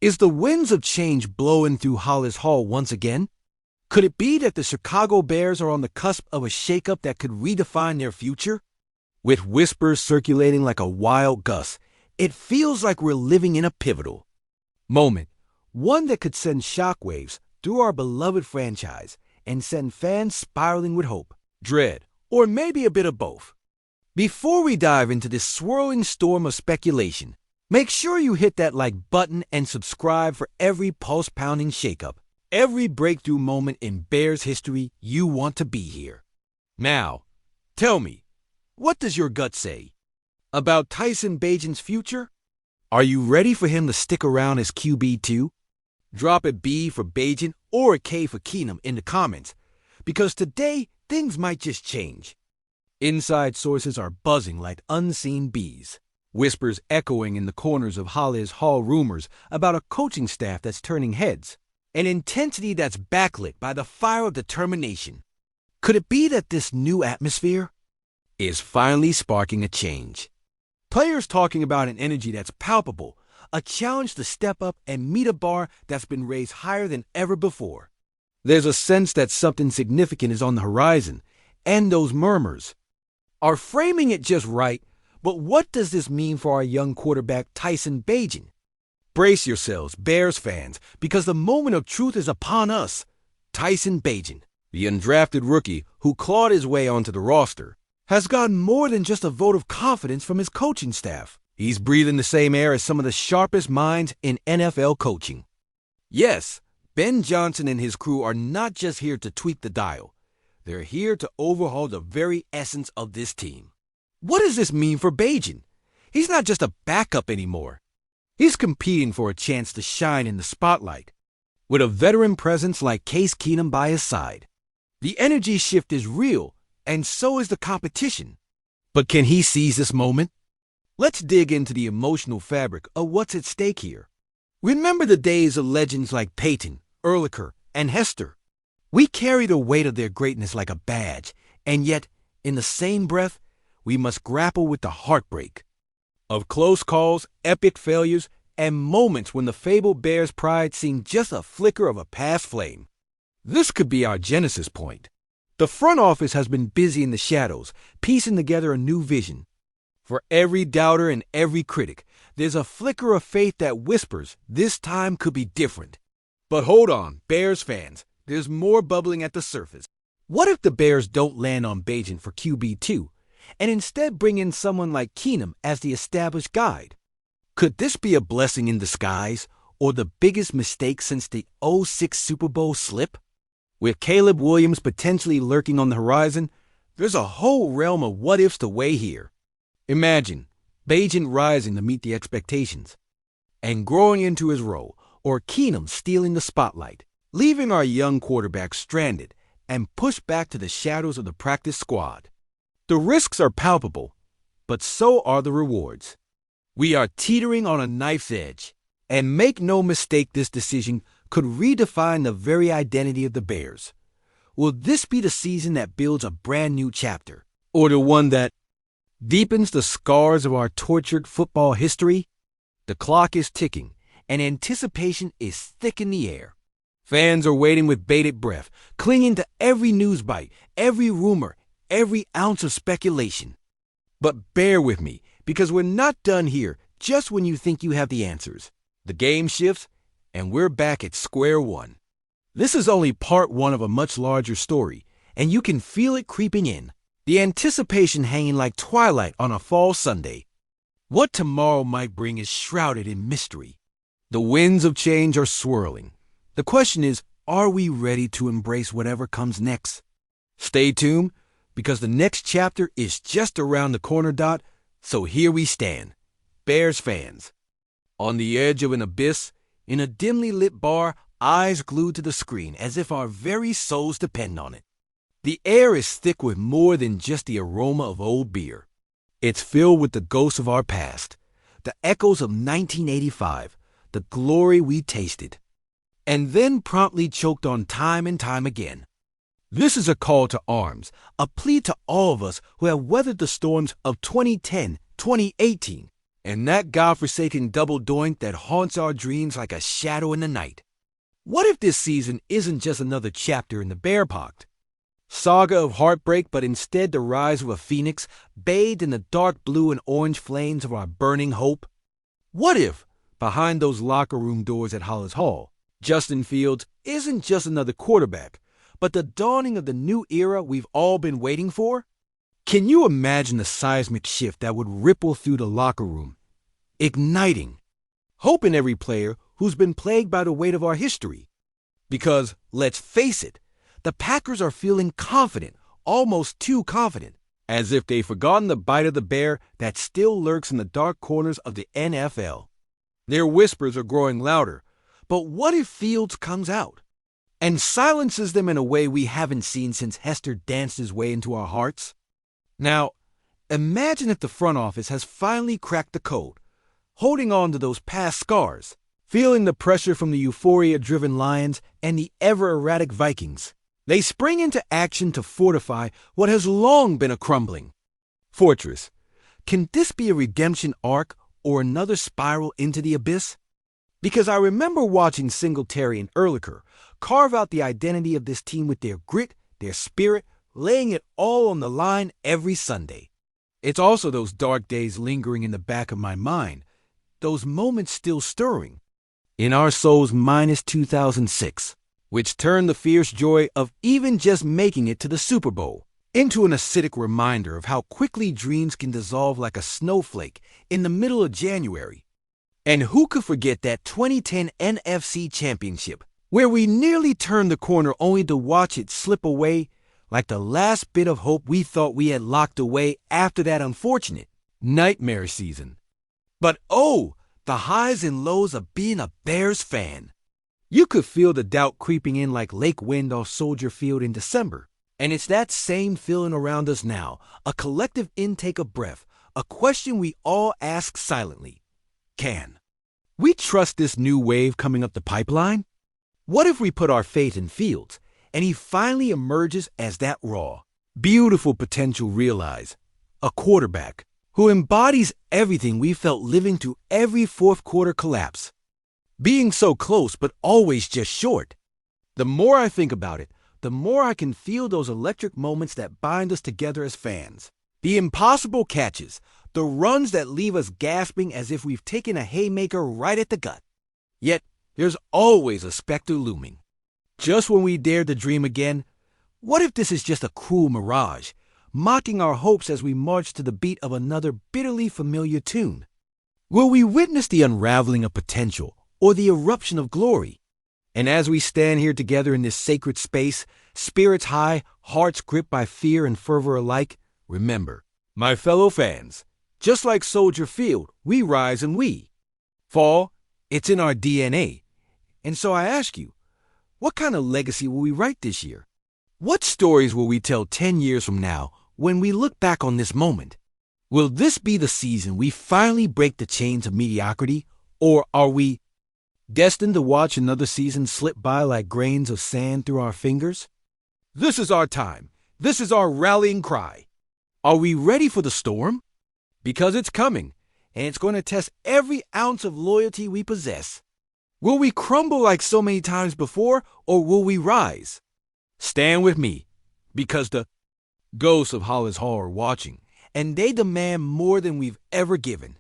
Is the winds of change blowing through Hollis Hall once again? Could it be that the Chicago Bears are on the cusp of a shakeup that could redefine their future? With whispers circulating like a wild gust, it feels like we're living in a pivotal moment, one that could send shockwaves through our beloved franchise and send fans spiraling with hope, dread, or maybe a bit of both. Before we dive into this swirling storm of speculation, make sure you hit that like button and subscribe for every pulse-pounding shakeup, every breakthrough moment in Bears history you want to be here. Now, tell me, what does your gut say? About Tyson Bagent's future? Are you ready for him to stick around as QB2? Drop a B for Bagent or a K for Keenum in the comments, because today things might just change. Inside sources are buzzing like unseen bees, whispers echoing in the corners of Hollis Hall, rumors about a coaching staff that's turning heads, an intensity that's backlit by the fire of determination. Could it be that this new atmosphere is finally sparking a change? Players talking about an energy that's palpable, a challenge to step up and meet a bar that's been raised higher than ever before. There's a sense that something significant is on the horizon, and those murmurs are framing it just right. But what does this mean for our young quarterback Tyson Bagent? Brace yourselves, Bears fans, because the moment of truth is upon us. Tyson Bagent, the undrafted rookie who clawed his way onto the roster, has gotten more than just a vote of confidence from his coaching staff. He's breathing the same air as some of the sharpest minds in NFL coaching. Yes, Ben Johnson and his crew are not just here to tweak the dial. They're here to overhaul the very essence of this team. What does this mean for Bagent? He's not just a backup anymore. He's competing for a chance to shine in the spotlight. With a veteran presence like Case Keenum by his side, the energy shift is real, and so is the competition. But can he seize this moment? Let's dig into the emotional fabric of what's at stake here. Remember the days of legends like Peyton, Urlacher, and Hester. We carry the weight of their greatness like a badge, and yet, in the same breath, we must grapple with the heartbreak of close calls, epic failures, and moments when the fabled Bears' pride seemed just a flicker of a past flame. This could be our genesis point. The front office has been busy in the shadows, piecing together a new vision. For every doubter and every critic, there's a flicker of faith that whispers this time could be different. But hold on, Bears fans, there's more bubbling at the surface. What if the Bears don't land on Bagent for QB2, and instead bring in someone like Keenum as the established guide? Could this be a blessing in disguise, or the biggest mistake since the '06 Super Bowl slip? With Caleb Williams potentially lurking on the horizon, there's a whole realm of what-ifs to weigh here. Imagine Bagent rising to meet the expectations and growing into his role, or Keenum stealing the spotlight, leaving our young quarterback stranded and pushed back to the shadows of the practice squad. The risks are palpable, but so are the rewards. We are teetering on a knife's edge, and make no mistake, this decision could redefine the very identity of the Bears. Will this be the season that builds a brand new chapter, or the one that deepens the scars of our tortured football history? The clock is ticking, and anticipation is thick in the air. Fans are waiting with bated breath, clinging to every news bite, every rumor, every ounce of speculation. But bear with me, because we're not done here just when you think you have the answers. The game shifts, and we're back at square one. This is only part one of a much larger story, and you can feel it creeping in. The anticipation hanging like twilight on a fall Sunday. What tomorrow might bring is shrouded in mystery. The winds of change are swirling. The question is, are we ready to embrace whatever comes next? Stay tuned, because the next chapter is just around the corner. So here we stand, Bears fans, on the edge of an abyss, in a dimly lit bar, eyes glued to the screen as if our very souls depend on it. The air is thick with more than just the aroma of old beer. It's filled with the ghosts of our past, the echoes of 1985, the glory we tasted, and then promptly choked on time and time again. This is a call to arms, a plea to all of us who have weathered the storms of 2010, 2018, And that godforsaken double doink that haunts our dreams like a shadow in the night. What if this season isn't just another chapter in the Bearpact saga of heartbreak, but instead the rise of a phoenix bathed in the dark blue and orange flames of our burning hope? What if, behind those locker room doors at Hollis Hall, Justin Fields isn't just another quarterback, but the dawning of the new era we've all been waiting for? Can you imagine the seismic shift that would ripple through the locker room, igniting hope in every player who's been plagued by the weight of our history? Because, let's face it, the Packers are feeling confident, almost too confident, as if they've forgotten the bite of the bear that still lurks in the dark corners of the NFL. Their whispers are growing louder, but what if Fields comes out and silences them in a way we haven't seen since Hester danced his way into our hearts? Now, imagine if the front office has finally cracked the code, holding on to those past scars, feeling the pressure from the euphoria-driven Lions and the ever-erratic Vikings. They spring into action to fortify what has long been a crumbling fortress. Can this be a redemption arc or another spiral into the abyss? Because I remember watching Singletary and Ehrlicher carve out the identity of this team with their grit, their spirit, laying it all on the line every Sunday. It's also those dark days lingering in the back of my mind, those moments still stirring in our souls minus 2006, which turned the fierce joy of even just making it to the Super Bowl into an acidic reminder of how quickly dreams can dissolve like a snowflake in the middle of January. And who could forget that 2010 NFC Championship, where we nearly turned the corner only to watch it slip away like the last bit of hope we thought we had locked away after that unfortunate nightmare season. But oh, the highs and lows of being a Bears fan. You could feel the doubt creeping in like lake wind off Soldier Field in December. And it's that same feeling around us now, a collective intake of breath, a question we all ask silently. Can we trust this new wave coming up the pipeline? What if we put our faith in Fields, and he finally emerges as that raw, beautiful potential realized, a quarterback who embodies everything we felt living through every fourth quarter collapse? Being so close, but always just short. The more I think about it, the more I can feel those electric moments that bind us together as fans. The impossible catches, the runs that leave us gasping as if we've taken a haymaker right at the gut. Yet, there's always a specter looming. Just when we dare to dream again, what if this is just a cruel mirage, mocking our hopes as we march to the beat of another bitterly familiar tune? Will we witness the unraveling of potential or the eruption of glory? And as we stand here together in this sacred space, spirits high, hearts gripped by fear and fervor alike, remember, my fellow fans, just like Soldier Field, we rise and we fall. It's in our DNA. And so I ask you, what kind of legacy will we write this year? What stories will we tell 10 years from now when we look back on this moment? Will this be the season we finally break the chains of mediocrity, or are we destined to watch another season slip by like grains of sand through our fingers? This is our time. This is our rallying cry. Are we ready for the storm? Because it's coming, and it's going to test every ounce of loyalty we possess. Will we crumble like so many times before, or will we rise? Stand with me, because the ghosts of Hollis Hall are watching, and they demand more than we've ever given.